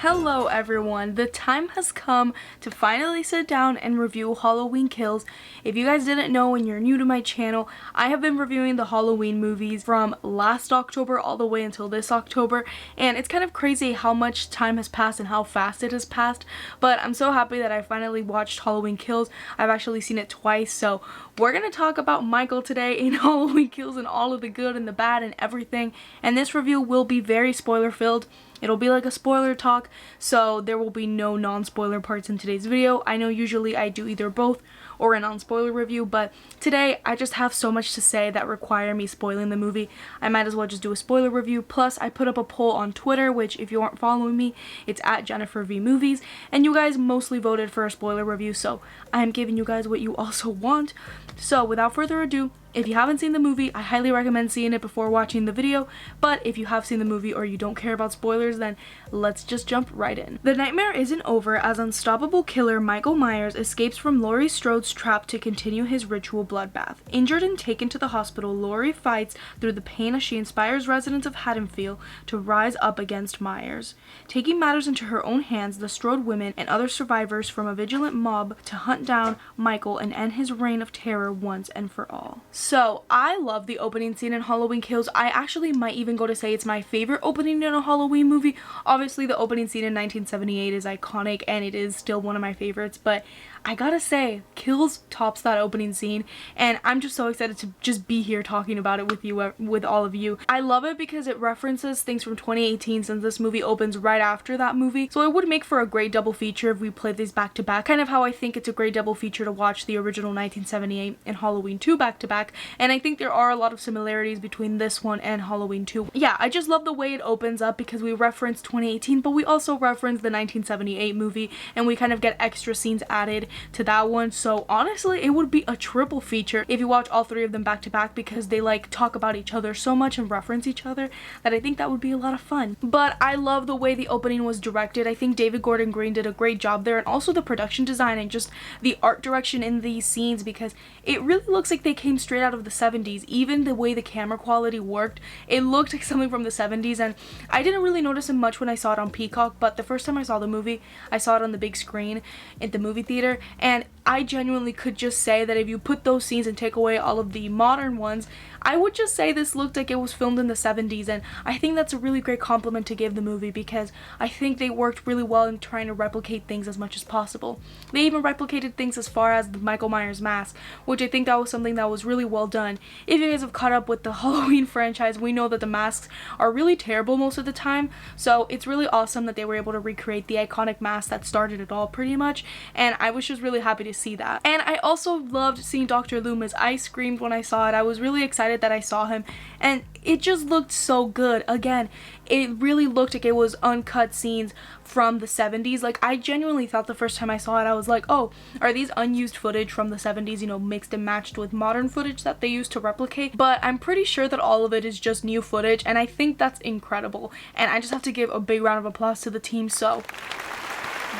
Hello everyone, the time has come to finally sit down and review Halloween Kills. If you guys didn't know and you're new to my channel, I have been reviewing the Halloween movies from last October all the way until this October, and it's kind of crazy how much time has passed and how fast it has passed, but I'm so happy that I finally watched Halloween Kills. I've actually seen it twice, so we're gonna talk about Michael today in Halloween Kills and all of the good and the bad and everything, and this review will be very spoiler filled. It'll be like a spoiler talk, so there will be no non-spoiler parts in today's video. I know usually I do either both or a non-spoiler review, but today I just have so much to say that require me spoiling the movie. I might as well just do a spoiler review. Plus, I put up a poll on Twitter, which if you aren't following me, it's at JenniferVMovies, and you guys mostly voted for a spoiler review, so I'm giving you guys what you also want. So without further ado, if you haven't seen the movie, I highly recommend seeing it before watching the video, but if you have seen the movie or you don't care about spoilers, then let's just jump right in. The nightmare isn't over as unstoppable killer Michael Myers escapes from Laurie Strode's trap to continue his ritual bloodbath. Injured and taken to the hospital, Laurie fights through the pain as she inspires residents of Haddonfield to rise up against Myers. Taking matters into her own hands, the Strode women and other survivors from a vigilant mob to hunt down Michael and end his reign of terror once and for all. So, I love the opening scene in Halloween Kills. I actually might even go to say it's my favorite opening in a Halloween movie. Obviously, the opening scene in 1978 is iconic and it is still one of my favorites, but I gotta say, Kills tops that opening scene, and I'm just so excited to just be here talking about it with you, with all of you. I love it because it references things from 2018 since this movie opens right after that movie, so it would make for a great double feature if we played these back to back, kind of how I think it's a great double feature to watch the original 1978 and Halloween 2 back to back, and I think there are a lot of similarities between this one and Halloween 2. Yeah, I just love the way it opens up because we reference 2018, but we also reference the 1978 movie, and we kind of get extra scenes added to that one. So honestly, it would be a triple feature if you watch all three of them back to back because they like talk about each other so much and reference each other that I think that would be a lot of fun. But I love the way the opening was directed. I think David Gordon Green did a great job there, and also the production design and just the art direction in these scenes because it really looks like they came straight out of the 70s. Even the way the camera quality worked, it looked like something from the 70s, and I didn't really notice it much when I saw it on Peacock, but the first time I saw the movie, I saw it on the big screen at the movie theater, and I genuinely could just say that if you put those scenes and take away all of the modern ones, I would just say this looked like it was filmed in the 70s, and I think that's a really great compliment to give the movie because I think they worked really well in trying to replicate things as much as possible. They even replicated things as far as the Michael Myers mask, which I think that was something that was really well done. If you guys have caught up with the Halloween franchise, we know that the masks are really terrible most of the time, so it's really awesome that they were able to recreate the iconic mask that started it all pretty much, and I was just really happy to see that. And I also loved seeing Dr. Loomis. I screamed when I saw it. I was really excited that I saw him, and it just looked so good. Again, it really looked like it was uncut scenes from the 70s. Like, I genuinely thought the first time I saw it, I was like, oh, are these unused footage from the 70s, you know, mixed and matched with modern footage that they used to replicate? But I'm pretty sure that all of it is just new footage, and I think that's incredible. And I just have to give a big round of applause to the team, so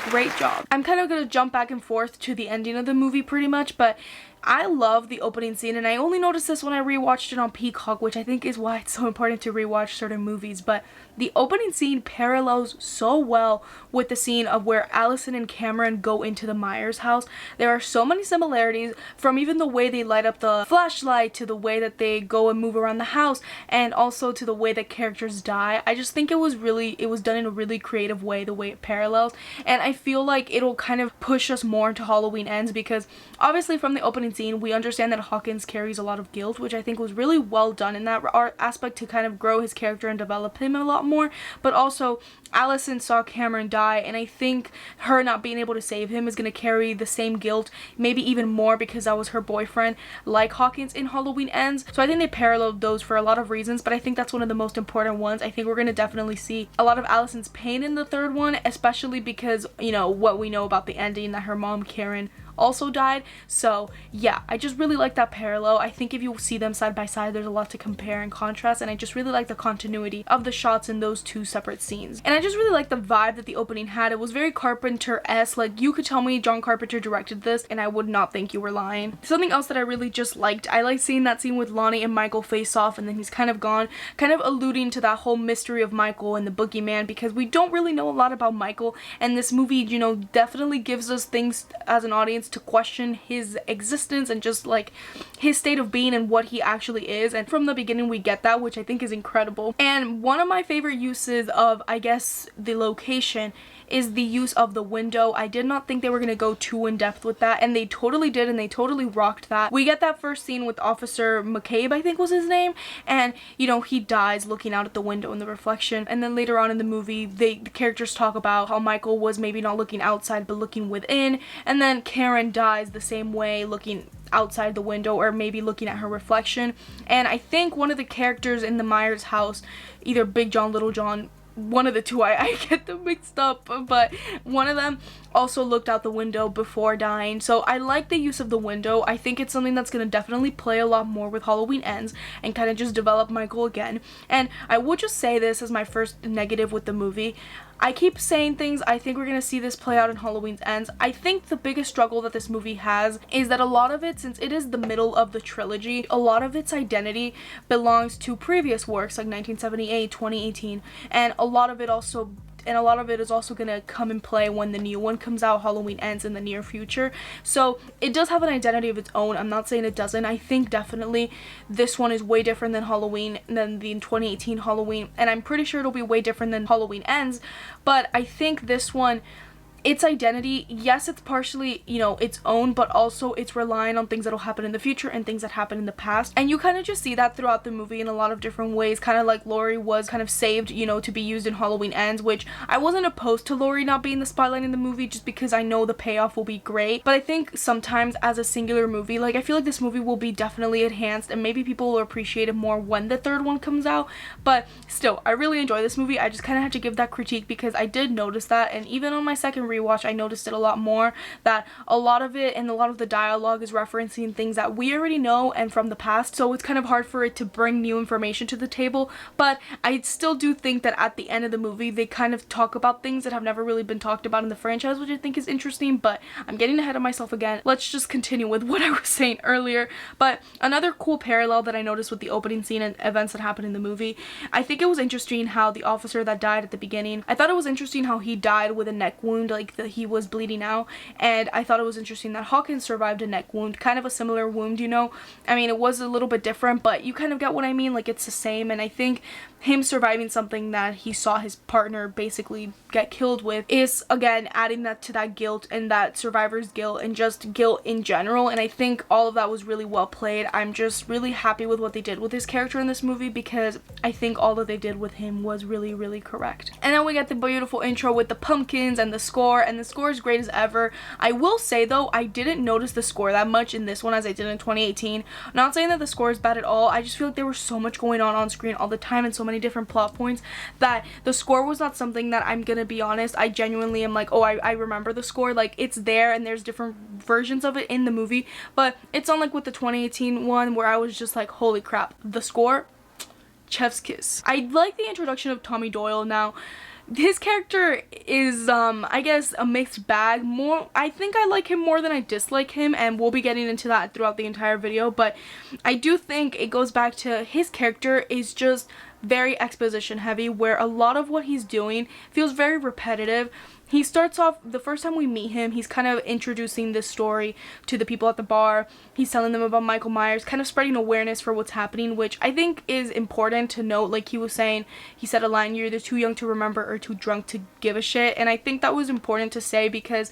great job. I'm kind of gonna jump back and forth to the ending of the movie pretty much, but I love the opening scene, and I only noticed this when I rewatched it on Peacock, which I think is why it's so important to rewatch certain movies, but the opening scene parallels so well with the scene of where Allison and Cameron go into the Myers house. There are so many similarities, from even the way they light up the flashlight to the way that they go and move around the house, and also to the way that characters die. I just think it was done in a really creative way, the way it parallels, and I feel like it'll kind of push us more into Halloween Ends because obviously from the opening scene we understand that Hawkins carries a lot of guilt, which I think was really well done in that art aspect to kind of grow his character and develop him a lot more. But also Allison saw Cameron die, and I think her not being able to save him is going to carry the same guilt, maybe even more, because that was her boyfriend, like Hawkins in Halloween Ends. So I think they paralleled those for a lot of reasons, but I think that's one of the most important ones. I think we're going to definitely see a lot of Allison's pain in the third one, especially because, you know, what we know about the ending, that her mom Karen also died. So yeah, I just really like that parallel. I think if you see them side by side, there's a lot to compare and contrast, and I just really like the continuity of the shots in those two separate scenes. And I just really like the vibe that the opening had. It was very Carpenter-esque. Like, you could tell me John Carpenter directed this and I would not think you were lying. Something else that I really just liked, I like seeing that scene with Lonnie and Michael face off and then he's kind of gone, kind of alluding to that whole mystery of Michael and the boogeyman, because we don't really know a lot about Michael, and this movie, you know, definitely gives us things as an audience to question his existence and just like his state of being and what he actually is. And from the beginning we get that, which I think is incredible. And one of my favorite uses of, I guess, the location is the use of the window. I did not think they were going to go too in depth with that, and they totally did, and they totally rocked that. We get that first scene with Officer McCabe, I think was his name, and you know, he dies looking out at the window in the reflection. And then later on in the movie, the characters talk about how Michael was maybe not looking outside but looking within, and then Karen dies the same way, looking outside the window or maybe looking at her reflection. And I think one of the characters in the Myers house, either Big John, Little John, one of the two, I get them mixed up, but one of them also looked out the window before dying. So I like the use of the window. I think it's something that's going to definitely play a lot more with Halloween Ends and kind of just develop Michael again. And I will just say this as my first negative with the movie. I keep saying things, I think we're going to see this play out in Halloween Ends. I think the biggest struggle that this movie has is that a lot of it, since it is the middle of the trilogy, a lot of its identity belongs to previous works like 1978, 2018, and a lot of it is also going to come in play when the new one comes out, Halloween Ends, in the near future. So it does have an identity of its own. I'm not saying it doesn't. I think definitely this one is way different than Halloween, than the 2018 Halloween, and I'm pretty sure it'll be way different than Halloween Ends, but I think this one, its identity, yes, it's partially, you know, its own, but also it's relying on things that'll happen in the future and things that happen in the past. And you kind of just see that throughout the movie in a lot of different ways, kind of like Laurie was kind of saved, you know, to be used in Halloween Ends, which I wasn't opposed to Laurie not being the spotlight in the movie just because I know the payoff will be great. But I think sometimes as a singular movie, like, I feel like this movie will be definitely enhanced and maybe people will appreciate it more when the third one comes out. But still, I really enjoy this movie. I just kind of have to give that critique because I did notice that, and even on my second rewatch I noticed it a lot more, that a lot of it and a lot of the dialogue is referencing things that we already know and from the past, so it's kind of hard for it to bring new information to the table. But I still do think that at the end of the movie they kind of talk about things that have never really been talked about in the franchise, which I think is interesting. But I'm getting ahead of myself again. Let's just continue with what I was saying earlier. But another cool parallel that I noticed with the opening scene and events that happened in the movie, I think it was interesting how the officer that died at the beginning, I thought it was interesting how he died with a neck wound, like he was bleeding out, and I thought it was interesting that Hawkins survived a neck wound, kind of a similar wound, you know. I mean, it was a little bit different, but you kind of get what I mean, like it's the same. And I think him surviving something that he saw his partner basically get killed with is, again, adding that to that guilt and that survivor's guilt and just guilt in general. And I think all of that was really well played. I'm just really happy with what they did with his character in this movie because I think all that they did with him was really, really correct. And then we get the beautiful intro with the pumpkins and the score, and the score is great as ever. I will say though, I didn't notice the score that much in this one as I did in 2018. I'm not saying that the score is bad at all. I just feel like there was so much going on screen all the time and so many different plot points that the score was not something that, I'm gonna be honest, I genuinely am like, oh, I remember the score. Like, it's there and there's different versions of it in the movie, but it's unlike with the 2018 one where I was just like, holy crap, the score, chef's kiss. I like the introduction of Tommy Doyle. Now his character is I guess a mixed bag. I think I like him more than I dislike him, and we'll be getting into that throughout the entire video. But I do think it goes back to his character is just very exposition heavy, where a lot of what he's doing feels very repetitive. He starts off, the first time we meet him, he's kind of introducing this story to the people at the bar. He's telling them about Michael Myers, kind of spreading awareness for what's happening, which I think is important to note. Like he was saying, he said a line, you're either too young to remember or too drunk to give a shit. And I think that was important to say because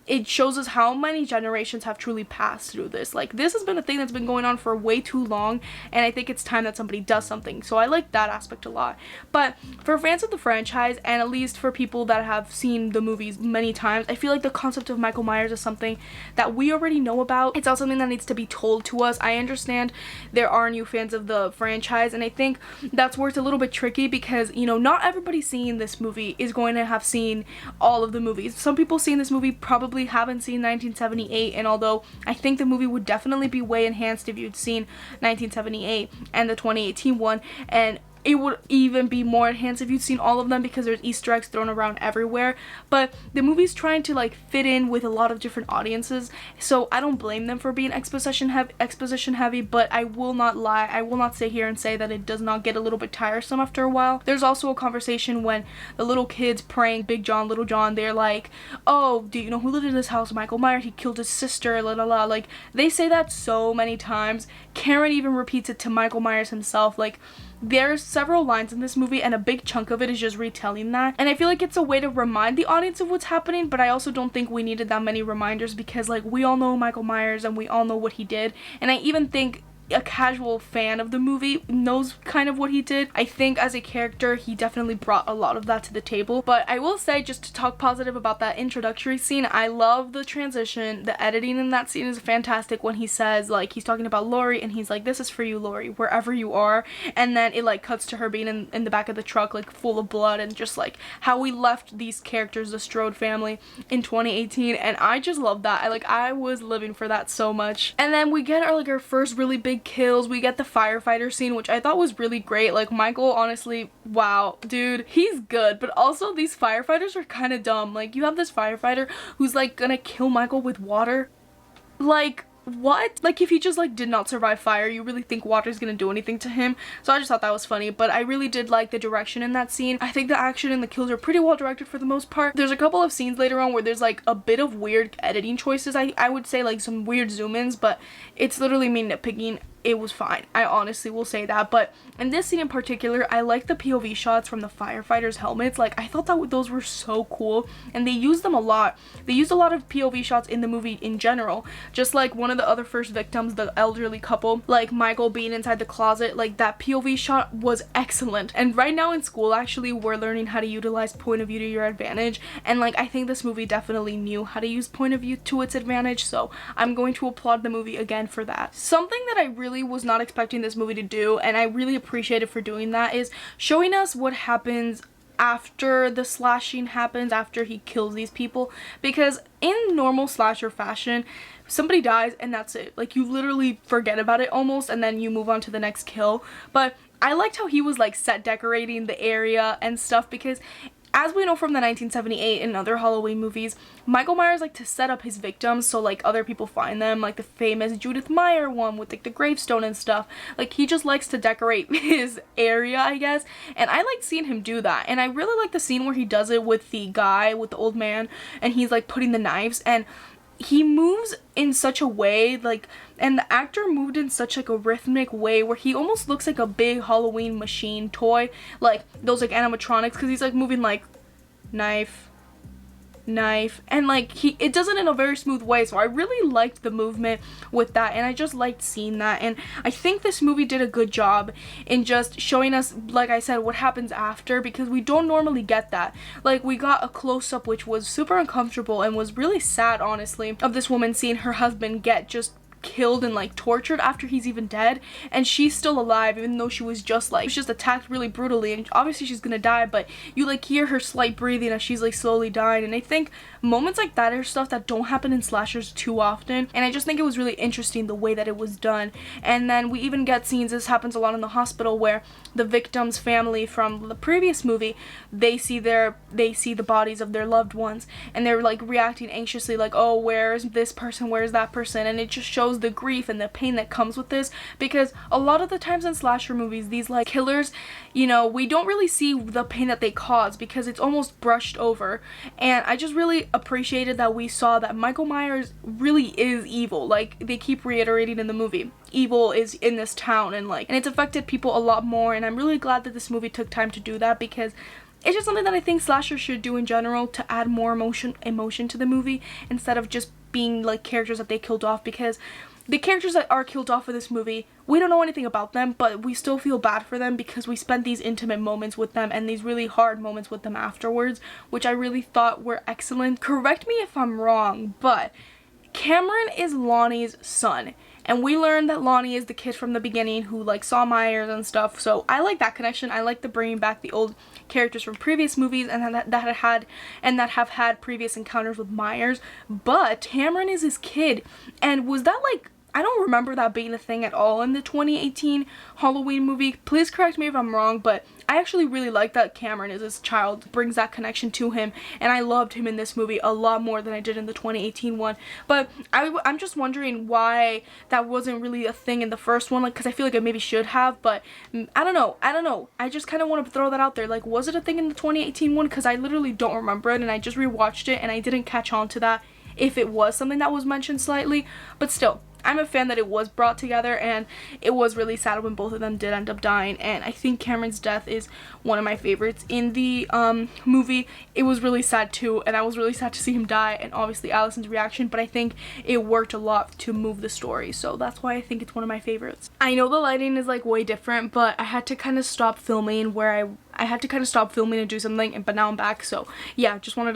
it shows us how many generations have truly passed through this. Like, this has been a thing that's been going on for way too long, and I think it's time that somebody does something. So I like that aspect a lot. But for fans of the franchise, and at least for people that have seen the the movies many times. I feel like the concept of Michael Myers is something that we already know about. It's not something that needs to be told to us. I understand there are new fans of the franchise, and I think that's where it's a little bit tricky because, you know, not everybody seeing this movie is going to have seen all of the movies. Some people seeing this movie probably haven't seen 1978, and although I think the movie would definitely be way enhanced if you'd seen 1978 and the 2018 one, and it would even be more enhanced if you'd seen all of them because there's Easter eggs thrown around everywhere. But the movie's trying to like fit in with a lot of different audiences, so I don't blame them for being exposition heavy, but I will not lie, I will not sit here and say that it does not get a little bit tiresome after a while. There's also a conversation when the little kids praying Big John, Little John, they're like, oh, do you know who lived in this house? Michael Myers, he killed his sister, la la la. Like, they say that so many times. Karen even repeats it to Michael Myers himself. Like, there's several lines in this movie and a big chunk of it is just retelling that, and I feel like it's a way to remind the audience of what's happening, but I also don't think we needed that many reminders because, like, we all know Michael Myers and we all know what he did, and I even think a casual fan of the movie knows kind of what he did. I think as a character he definitely brought a lot of that to the table. But I will say, just to talk positive about that introductory scene, I love the transition. The editing in that scene is fantastic when he says, like, he's talking about Laurie and he's like, this is for you, Laurie, wherever you are, and then it like cuts to her being in the back of the truck, like full of blood, and just like how we left these characters, the Strode family, in 2018, and I just love that. I was living for that so much. And then we get our first really big kills. We get the firefighter scene, which I thought was really great. Like, Michael, honestly, wow, dude, he's good, but also these firefighters are kind of dumb. Like, you have this firefighter who's like gonna kill Michael with water. Like, what? Like, if he just like did not survive fire, you really think water's gonna do anything to him? So I just thought that was funny, but I really did like the direction in that scene. I think the action and the kills are pretty well directed for the most part. There's a couple of scenes later on where there's like a bit of weird editing choices. I would say, like, some weird zoom-ins, but it's literally me nitpicking. It was fine. I honestly will say that. But in this scene in particular, I like the POV shots from the firefighters' helmets. Like, I thought that those were so cool, and they used them a lot. They used a lot of POV shots in the movie in general. Just like one of the other first victims, the elderly couple, like Michael being inside the closet, like that POV shot was excellent. And right now in school, actually, we're learning how to utilize point of view to your advantage, and like, I think this movie definitely knew how to use point of view to its advantage, so I'm going to applaud the movie again for that. Something that I really was not expecting this movie to do, and I really appreciate it for doing that, is showing us what happens after the slashing happens, after he kills these people. Because in normal slasher fashion, somebody dies and that's it. Like, you literally forget about it almost, and then you move on to the next kill. But I liked how he was like set decorating the area and stuff, because as we know from the 1978 and other Halloween movies, Michael Myers liked to set up his victims so like other people find them, like the famous Judith Meyer one with like the gravestone and stuff. Like, he just likes to decorate his area, I guess, and I liked seeing him do that. And I really like the scene where he does it with the guy, with the old man, and he's like putting the knives, and he moves in such a way, like, and the actor moved in such like a rhythmic way where he almost looks like a big Halloween machine toy, like those like animatronics, because he's like moving like knife, and like it does it in a very smooth way. So I really liked the movement with that, and I just liked seeing that. And I think this movie did a good job in just showing us, like I said, what happens after, because we don't normally get that. Like, we got a close-up which was super uncomfortable and was really sad, honestly, of this woman seeing her husband get just killed and like tortured after he's even dead, and she's still alive even though she was just attacked really brutally, and obviously she's gonna die, but you like hear her slight breathing as she's like slowly dying. And I think moments like that are stuff that don't happen in slashers too often, and I just think it was really interesting the way that it was done. And then we even get scenes, this happens a lot in the hospital, where the victim's family from the previous movie, they see the bodies of their loved ones, and they're like reacting anxiously, like, oh, where's this person, where's that person? And it just shows the grief and the pain that comes with this, because a lot of the times in slasher movies, these like killers, you know, we don't really see the pain that they cause because it's almost brushed over. And I just really appreciated that we saw that Michael Myers really is evil. Like, they keep reiterating in the movie, evil is in this town, and it's affected people a lot more. And I'm really glad that this movie took time to do that, because it's just something that I think slashers should do in general, to add more emotion to the movie instead of just being like characters that they killed off. Because the characters that are killed off in this movie, we don't know anything about them, but we still feel bad for them because we spent these intimate moments with them and these really hard moments with them afterwards, which I really thought were excellent. Correct me if I'm wrong, but Cameron is Lonnie's son. And we learned that Lonnie is the kid from the beginning who like saw Myers and stuff. So I like that connection. I like the bringing back the old characters from previous movies and that have had previous encounters with Myers. But Cameron is his kid. And was that like, I don't remember that being a thing at all in the 2018 Halloween movie. Please correct me if I'm wrong, but I actually really like that Cameron is his child, brings that connection to him, and I loved him in this movie a lot more than I did in the 2018 one. But I'm just wondering why that wasn't really a thing in the first one, like, because I feel like it maybe should have, but I don't know. I just kind of want to throw that out there. Like, was it a thing in the 2018 one? Because I literally don't remember it, and I just rewatched it, and I didn't catch on to that if it was something that was mentioned slightly, but still. I'm a fan that it was brought together, and it was really sad when both of them did end up dying, and I think Cameron's death is one of my favorites in the movie. It was really sad too, and I was really sad to see him die, and obviously Allison's reaction, but I think it worked a lot to move the story, so that's why I think it's one of my favorites. I know the lighting is like way different, but I had to kind of stop filming where I had to kind of stop filming and do something, but now I'm back, so yeah, just wanted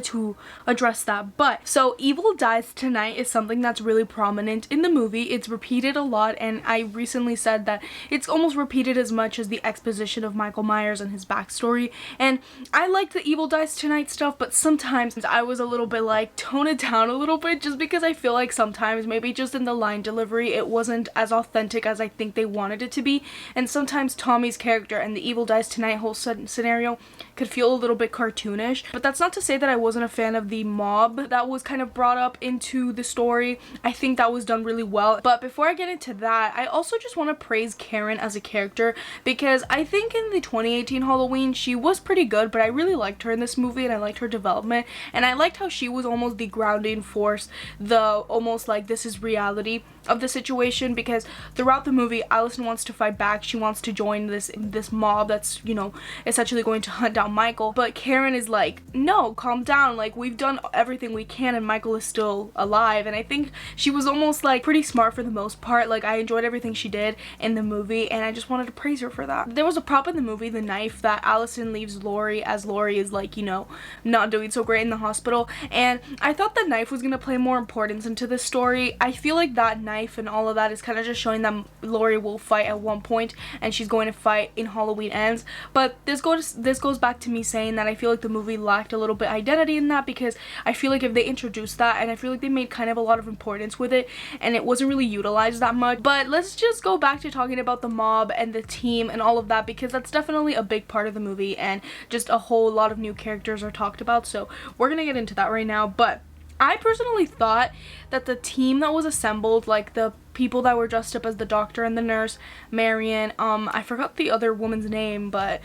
to address that. But so Evil Dies Tonight is something that's really prominent in the movie. It's repeated a lot, and I recently said that it's almost repeated as much as the exposition of Michael Myers and his backstory, and I like the Evil Dies Tonight stuff, but sometimes I was a little bit like, tone it down a little bit, just because I feel like sometimes maybe just in the line delivery it wasn't as authentic as I think they wanted it to be, and sometimes Tommy's character and the Evil Dies Tonight whole scenario could feel a little bit cartoonish. But that's not to say that I wasn't a fan of the mob that was kind of brought up into the story. I think that was done really well. But before I get into that, I also just want to praise Karen as a character, because I think in the 2018 Halloween she was pretty good, but I really liked her in this movie, and I liked her development, and I liked how she was almost the grounding force, the almost like this is reality of the situation, because throughout the movie Allison wants to fight back. She wants to join this mob that's, you know, essentially going to hunt down Michael, but Karen is like, no, calm down, like, we've done everything we can and Michael is still alive. And I think she was almost like pretty smart for the most part. Like, I enjoyed everything she did in the movie, and I just wanted to praise her for that. There was a prop in the movie, the knife, that Allison leaves Laurie as Laurie is like, you know, not doing so great in the hospital, and I thought the knife was gonna play more importance into this story. I feel like that knife and all of that is kind of just showing that Laurie will fight at one point, and she's going to fight in Halloween Ends. But this goes back to me saying that I feel like the movie lacked a little bit identity in that, because I feel like if they introduced that, and I feel like they made kind of a lot of importance with it, and it wasn't really utilized that much. But let's just go back to talking about the mob and the team and all of that, because that's definitely a big part of the movie, and just a whole lot of new characters are talked about, so we're gonna get into that right now. But I personally thought that the team that was assembled, like the people that were dressed up as the doctor and the nurse, Marion, I forgot the other woman's name, but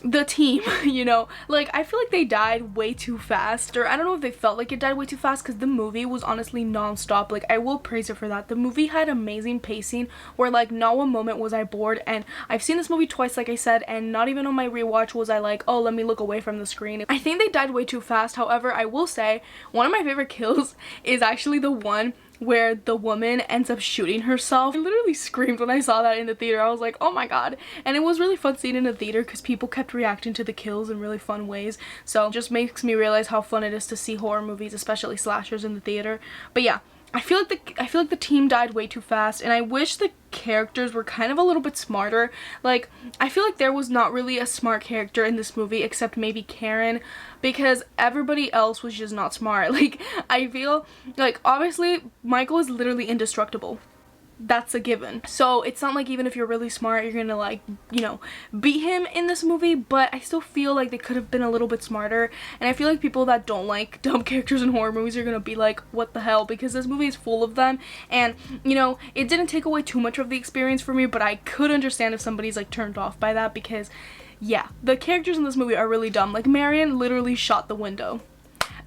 the team, you know, like, I feel like they died way too fast, or I don't know if they felt like it died way too fast, because the movie was honestly non-stop. Like, I will praise it for that. The movie had amazing pacing where, like, not one moment was I bored, and I've seen this movie twice, like I said, and not even on my rewatch was I like, oh, let me look away from the screen. I think they died way too fast. However, I will say one of my favorite kills is actually the one where the woman ends up shooting herself. I literally screamed when I saw that in the theater. I was like, oh my god. And it was really fun seeing in the theater because people kept reacting to the kills in really fun ways. So it just makes me realize how fun it is to see horror movies, especially slashers, in the theater. But yeah, I feel like the team died way too fast, and I wish the characters were kind of a little bit smarter. Like, I feel like there was not really a smart character in this movie except maybe Karen, because everybody else was just not smart. Like, I feel like obviously Michael is literally indestructible. That's a given. So it's not like even if you're really smart, you're gonna, like, you know, beat him in this movie, but I still feel like they could have been a little bit smarter. And I feel like people that don't like dumb characters in horror movies are gonna be like, what the hell, because this movie is full of them. And, you know, it didn't take away too much of the experience for me, but I could understand if somebody's like turned off by that, because yeah, the characters in this movie are really dumb. Like, Marion literally shot the window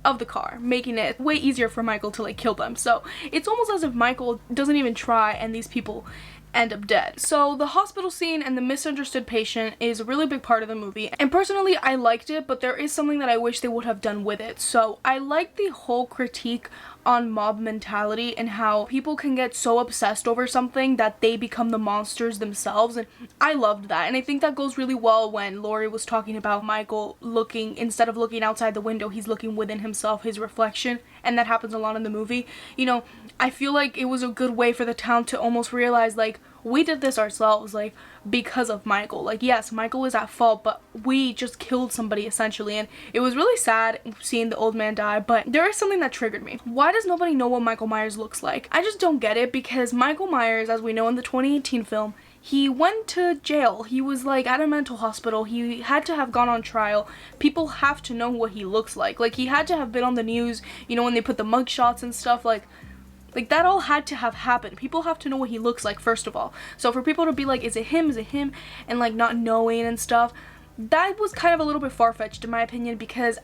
of the car, making it way easier for Michael to, like, kill them. So it's almost as if Michael doesn't even try, and these people end up dead. So the hospital scene and the misunderstood patient is a really big part of the movie, and personally I liked it, but there is something that I wish they would have done with it. So I like the whole critique on mob mentality and how people can get so obsessed over something that they become the monsters themselves, and I loved that. And I think that goes really well when Laurie was talking about Michael looking, instead of looking outside the window, he's looking within himself, his reflection, and that happens a lot in the movie. You know, I feel like it was a good way for the town to almost realize, like, we did this ourselves, like, because of Michael. Like, yes, Michael is at fault, but we just killed somebody essentially, and it was really sad seeing the old man die. But there is something that triggered me. Why does nobody know what Michael Myers looks like? I just don't get it, because Michael Myers, as we know in the 2018 film, he went to jail. He was like at a mental hospital. He had to have gone on trial. People have to know what he looks like. Like, he had to have been on the news, you know, when they put the mug shots and stuff. Like that all had to have happened. People have to know what he looks like, first of all. So for people to be like, is it him, and like not knowing and stuff, that was kind of a little bit far-fetched in my opinion, because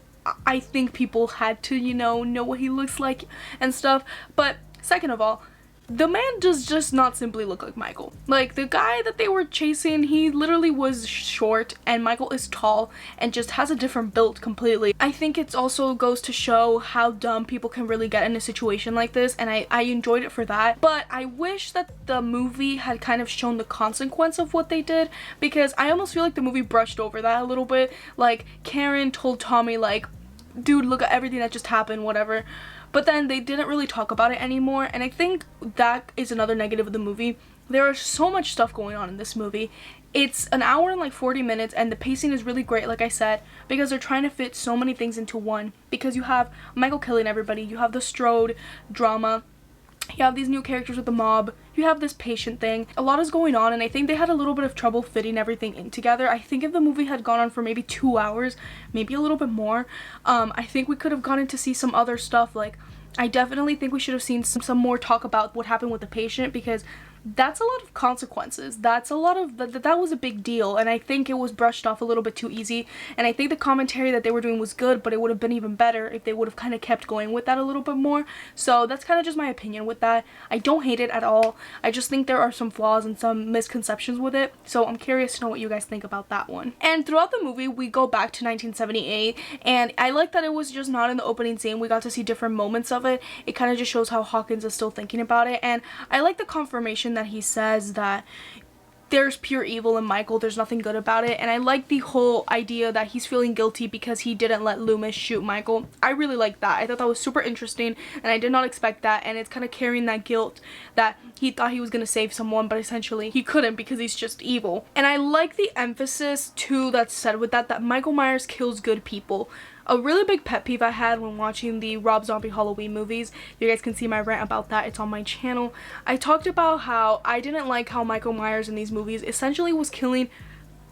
I think people had to, you know what he looks like and stuff. But second of all, the man does just not simply look like Michael. Like, the guy that they were chasing, he literally was short, and Michael is tall and just has a different build completely. I think it also goes to show how dumb people can really get in a situation like this, and I enjoyed it for that. But I wish that the movie had kind of shown the consequence of what they did, because I almost feel like the movie brushed over that a little bit. Like, Karen told Tommy, like, dude, look at everything that just happened, whatever. But then they didn't really talk about it anymore, and I think that is another negative of the movie. There is so much stuff going on in this movie. It's an hour and like 40 minutes, and the pacing is really great, like I said, because they're trying to fit so many things into one. Because you have Michael killing everybody, you have the Strode drama, you have these new characters with the mob, you have this patient thing. A lot is going on, and I think they had a little bit of trouble fitting everything in together. I think if the movie had gone on for maybe 2 hours, maybe a little bit more, I think we could have gotten to see some other stuff. Like, I definitely think we should have seen some more talk about what happened with the patient, because that's a lot of consequences. That's a lot of that was a big deal, and I think it was brushed off a little bit too easy. And I think the commentary that they were doing was good, but it would have been even better if they would have kind of kept going with that a little bit more. So that's kind of just my opinion with that. I don't hate it at all. I just think there are some flaws and some misconceptions with it. So I'm curious to know what you guys think about that one. And throughout the movie, we go back to 1978, and I like that it was just not in the opening scene. We got to see different moments of it. It kind of just shows how Hawkins is still thinking about it, and I like the confirmation that he says that there's pure evil in Michael, there's nothing good about it. And I like the whole idea that he's feeling guilty because he didn't let Loomis shoot Michael. I really like that. I thought that was super interesting, and I did not expect that, and it's kind of carrying that guilt that he thought he was going to save someone, but essentially he couldn't because he's just evil. And I like the emphasis too that's said with that Michael Myers kills good people. A really big pet peeve I had when watching the Rob Zombie Halloween movies, you guys can see my rant about that, it's on my channel. I talked about how I didn't like how Michael Myers in these movies essentially was killing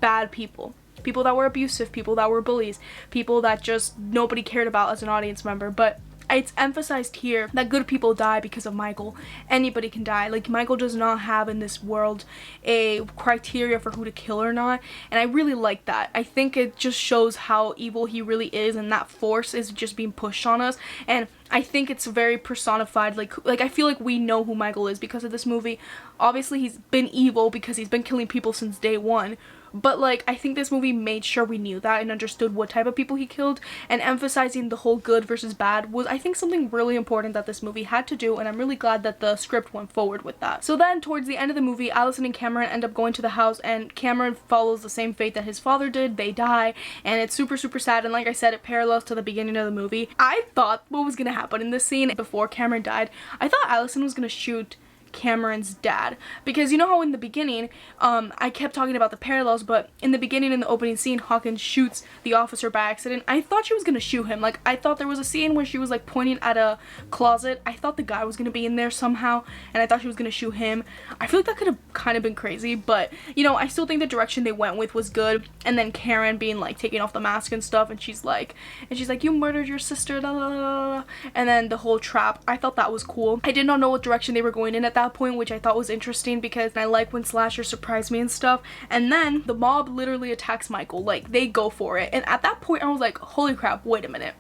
bad people. People that were abusive, people that were bullies, people that just nobody cared about as an audience member. But it's emphasized here that good people die because of Michael. Anybody can die. Like, Michael does not have in this world a criteria for who to kill or not, and I really like that. I think it just shows how evil he really is, and that force is just being pushed on us, and I think it's very personified. Like I feel like we know who Michael is because of this movie. Obviously he's been evil because he's been killing people since day one, but like I think this movie made sure we knew that and understood what type of people he killed, and emphasizing the whole good versus bad was, I think, something really important that this movie had to do, and I'm really glad that the script went forward with that. So then towards the end of the movie, Allison and Cameron end up going to the house, and Cameron follows the same fate that his father did. They die, and it's super sad, and like I said, it parallels to the beginning of the movie. I thought what was gonna happen in this scene before Cameron died, I thought Allison was gonna shoot Cameron's dad, because you know how in the beginning I kept talking about the parallels, but in the beginning, in the opening scene, Hawkins shoots the officer by accident. I thought she was gonna shoot him. Like, I thought there was a scene where she was like pointing at a closet. I thought the guy was gonna be in there somehow, and I thought she was gonna shoot him. I feel like that could have kind of been crazy, but you know, I still think the direction they went with was good. And then Karen being like taking off the mask and stuff, and she's like you murdered your sister, da, da, da, da. And then the whole trap, I thought that was cool. I did not know what direction they were going in at that point, which I thought was interesting, because I like when slashers surprise me and stuff. And then the mob literally attacks Michael. Like, they go for it, and at that point I was like, holy crap, wait a minute,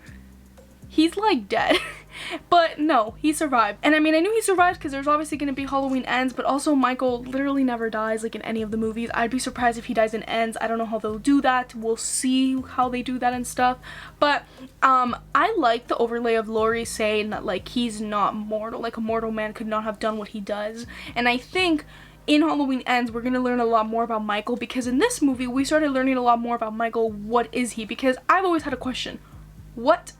he's like dead. But no, he survived. And I mean, I knew he survived because there's obviously going to be Halloween Ends, but also Michael literally never dies like in any of the movies. I'd be surprised if he dies in Ends. I don't know how they'll do that. We'll see how they do that and stuff. But I like the overlay of Laurie saying that like he's not mortal, like a mortal man could not have done what he does. And I think in Halloween Ends, we're going to learn a lot more about Michael, because in this movie, we started learning a lot more about Michael. What is he? Because I've always had a question. What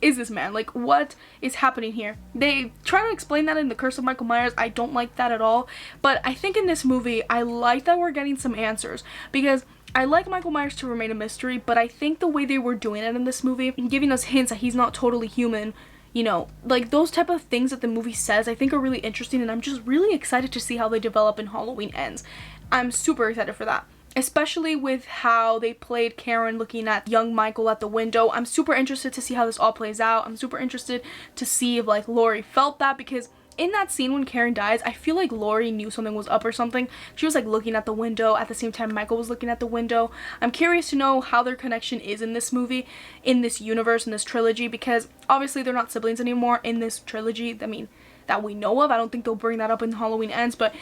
is this man? Like, what is happening here? They try to explain that in The Curse of Michael Myers. I don't like that at all. But I think in this movie, I like that we're getting some answers, because I like Michael Myers to remain a mystery, but I think the way they were doing it in this movie, giving us hints that he's not totally human, you know, like those type of things that the movie says, I think are really interesting, and I'm just really excited to see how they develop in Halloween Ends. I'm super excited for that. Especially with how they played Karen looking at young Michael at the window. I'm super interested to see how this all plays out. I'm super interested to see if like Laurie felt that, because in that scene when Karen dies, I feel like Laurie knew something was up or something. She was like looking at the window at the same time Michael was looking at the window. I'm curious to know how their connection is in this movie, in this universe, in this trilogy, because obviously they're not siblings anymore in this trilogy. I mean, that we know of. I don't think they'll bring that up in Halloween Ends, but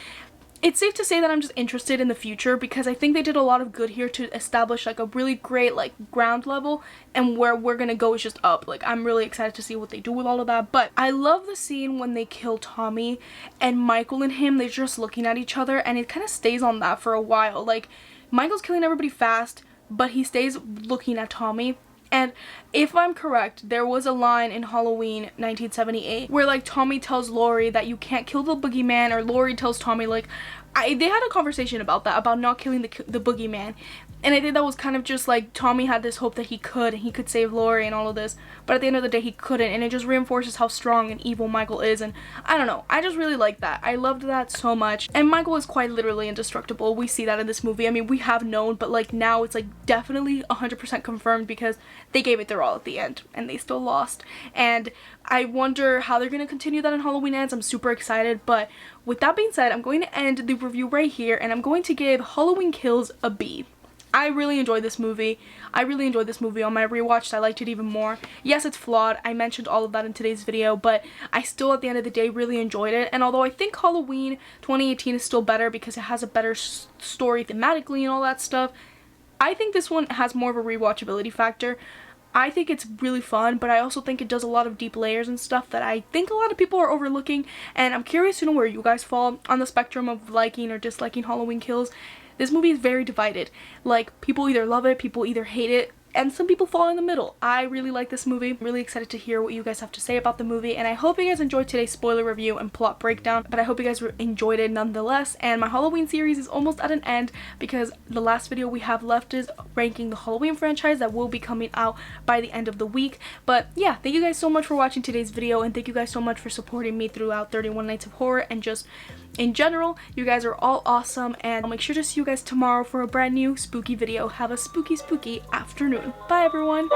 it's safe to say that I'm just interested in the future, because I think they did a lot of good here to establish like a really great like ground level, and where we're gonna go is just up. Like, I'm really excited to see what they do with all of that. But I love the scene when they kill Tommy, and Michael and him, they're just looking at each other, and it kind of stays on that for a while. Like, Michael's killing everybody fast, but he stays looking at Tommy. And if I'm correct, there was a line in Halloween 1978 where like Tommy tells Laurie that you can't kill the boogeyman, or Laurie tells Tommy like, they had a conversation about that, about not killing the boogeyman. And I think that was kind of just like Tommy had this hope that he could save Laurie and all of this, but at the end of the day he couldn't, and it just reinforces how strong and evil Michael is. And I don't know, I just really like that. I loved that so much. And Michael is quite literally indestructible. We see that in this movie. I mean, we have known, but like now it's like definitely 100% confirmed, because they gave it their all at the end and they still lost. And I wonder how they're going to continue that in Halloween Ends. I'm super excited. But with that being said, I'm going to end the review right here, and I'm going to give Halloween Kills a B. I really enjoyed this movie. I really enjoyed this movie. On my rewatch, I liked it even more. Yes, it's flawed. I mentioned all of that in today's video, but I still, at the end of the day, really enjoyed it. And although I think Halloween 2018 is still better because it has a better story thematically and all that stuff, I think this one has more of a rewatchability factor. I think it's really fun, but I also think it does a lot of deep layers and stuff that I think a lot of people are overlooking, and I'm curious to know where you guys fall on the spectrum of liking or disliking Halloween Kills. This movie is very divided. Like, people either love it, people either hate it, and some people fall in the middle. I really like this movie. I'm really excited to hear what you guys have to say about the movie, and I hope you guys enjoyed today's spoiler review and plot breakdown, but I hope you guys enjoyed it nonetheless. And my Halloween series is almost at an end, because the last video we have left is ranking the Halloween franchise that will be coming out by the end of the week. But yeah, thank you guys so much for watching today's video, and thank you guys so much for supporting me throughout 31 Nights of Horror, and just in general, you guys are all awesome, and I'll make sure to see you guys tomorrow for a brand new spooky video. Have a spooky afternoon. Bye everyone!